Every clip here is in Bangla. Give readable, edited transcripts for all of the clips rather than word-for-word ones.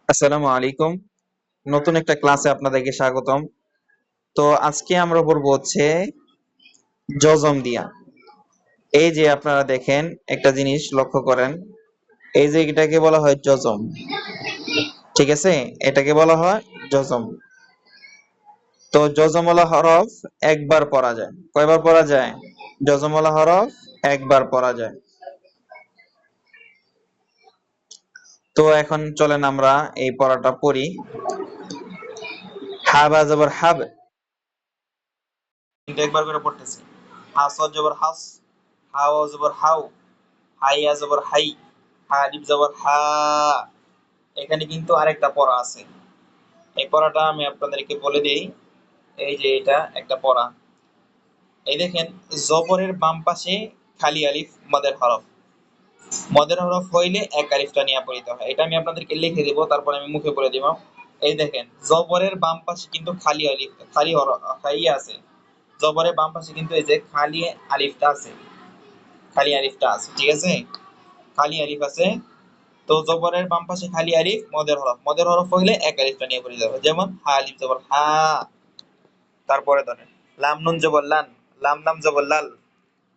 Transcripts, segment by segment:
আসসালামু আলাইকুম। নতুন একটা ক্লাসে আপনাদেরকে স্বাগতম। তো আজকে আমরা পড়বো হচ্ছে জজম দিয়া। এই যে আপনারা দেখেন, একটা জিনিস লক্ষ্য করেন, এই যে এটাকে বলা হয় জজম। ঠিক আছে, এটাকে বলা হয় জজম। তো জজমওয়ালা হরফ একবার পড়া যায়। কয়বার পড়া যায়? জজমওয়ালা হরফ একবার পড়া যায়। তো এখন চলেন আমরা এই পড়াটা পড়ি। হাবা জবর হাব, কিন্তু একবার করে পড়তেছি। হাস জবর হাস, হাওয়া জবর হাউ, হাইয়া জবর হাই, হা আলিফ জবর হা। এখানে কিন্তু আরেকটা পড়া আছে। এই পড়াটা আমি আপনাদেরকে বলে দেই। এই যে এটা একটা পড়া। এই দেখেন, জবরের বাম পাশে খালি আলিফ মদের হরফ। মদের হরফ হইলে এক আলিফটা নিয়ে পড়িতে হয়। এটা আমি আপনাদেরকে লিখে দেব, তারপর আমি মুখে বলে দিব। এই দেখেন, জবরের বাম পাশে কিন্তু খালি আলিফ, খালি হরফ খালি আছে। জবরের বাম পাশে কিন্তু এই যে খালি আলিফটা আছে, খালি আলিফটা আছে। ঠিক আছে, খালি আলিফ আছে। তো জবরের বাম পাশে খালি আলিফ মদের হরফ, মদের হরফ হইলে এক আলিফটা নিয়ে পড়ে যাবে। যেমন হা আলিফ জবর হা। তারপরে ধরেন লাম নুন জবর লান, লাম লাম জবর লাল,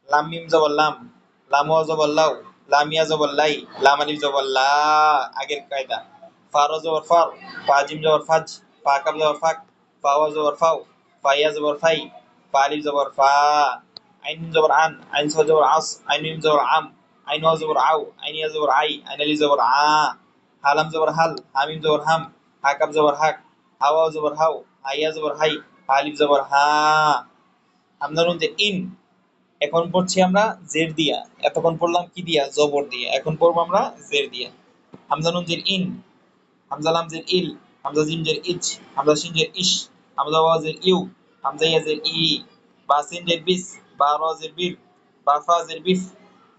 লাম মিম জবর লাম, লাম ওয়া জবর লাউ, লাম ইয়া জবর লাই, লাম আলিফ জবর লা। আগের কায়দা। ফা র জবর ফার, ফা জিম জবর ফাজ, ফা কাব জবর ফাক, ফা ওয়া জবর ফাউ, ফা ইয়া জবর ফাই, ফা আলিফ জবর ফা। আইন নুন জবর আন, আইন সা জবর আস, আইন মিম জবর আম, আইন ওয়া জবর আউ, আইন ইয়া জবর আই, আইন আলিফ জবর আ। হালাম জবর হাল, হামিম জবর হাম, হা কাব জবর হাক, হা ওয়া জবর হাউ, হা ইয়া জবর হাই, হা আলিফ জবর হা। হামজা নুন যে ইন। এখন পড়ছি আমরা জের দিয়া। এতক্ষণ পড়লাম কি দিয়া? জবর দিয়ে। এখন পড়বো আমরা জের দিয়া। হামজা নুন জের ইন, হামজা লাম জের ইল, হামজা জিম জের ইচ, হামজা শিন জের ইশ, হামজা ওয়া জের ইউ, হামজা ইয়া জের ই, বা সিন জের বিস, বা র জের বির, বা ফা জের বিফ,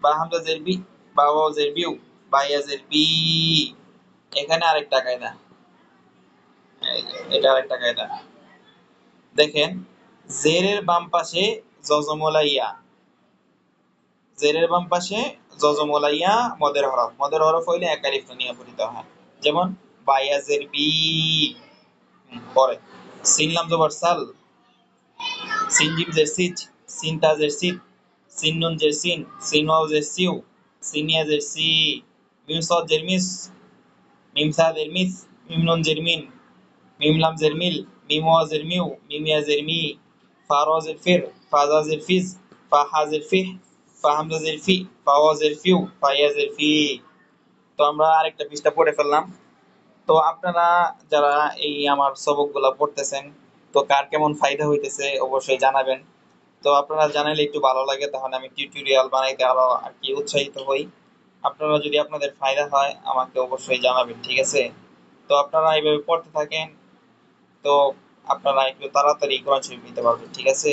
বা হামজা জের বি, বা ওয়া জের বিউ, বা ইয়া জের বি। এখানে আরেকটা কায়দা, এটা আরেকটা কায়দা। দেখেন, জেরের বাম পাশে জজমলা ইয়া, জেরের বাম পাশে জজমলা ইয়া মদের হরফ, মদের হরফ হইলে এক আলিফ নিয়ে পড়িতে হয়। যেমন বায়াজের বি। পরে সিন লাম জবর সাল, সিন জিম জের সিজ, সিন তা জের সিদ, সিন নুন জের সিন, সিন ওয়াও জের সিউ, সিন ইয়া জের সি, মিম সাদ জের মিস, মিম সা জের মিস, মিম নুন জের মিন, মিম লাম জের মিল, মিম ওয়া জের মিউ, মিম ইয়া জের মি, ফা র জের ফির, ফা জা জের ফিজ, ফা হা জের ফিহ, ফা হামজা জের ফি, ফা ওয়া জের ফিউ, ফা ইয়া জের ফি। তো আমরা আরেকটা পৃষ্ঠা পড়ে ফেললাম। তো আপনারা যারা এই আমার সবকগুলা পড়তেছেন, তো কার কেমন ফায়দা হইতেছে অবশ্যই জানাবেন। তো আপনারা জানাইলে একটু ভালো লাগে, তাহলে আমি টিউটোরিয়াল বানাইতে আরো আর কি উৎসাহিত হই। আপনারা যদি আপনাদের ফায়দা হয় আমাকে অবশ্যই জানাবেন, ঠিক আছে? তো আপনারা এইভাবে পড়তে থাকেন। তো আপনারা একটু তাড়াতাড়ি কোরআন শরীফ নিতে পারবেন, ঠিক আছে?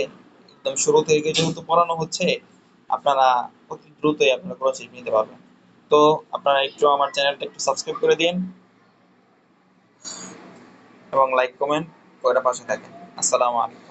একদম শুরু থেকে যেহেতু পড়ানো হচ্ছে, আপনারা অতি দ্রুতই আপনারা কোরআন শরীফ নিতে পারবেন। তো আপনারা একটু আমার চ্যানেলটা একটু সাবস্ক্রাইব করে দিন এবং লাইক কমেন্ট করে পাশে থাকেন। আসসালামু আলাইকুম।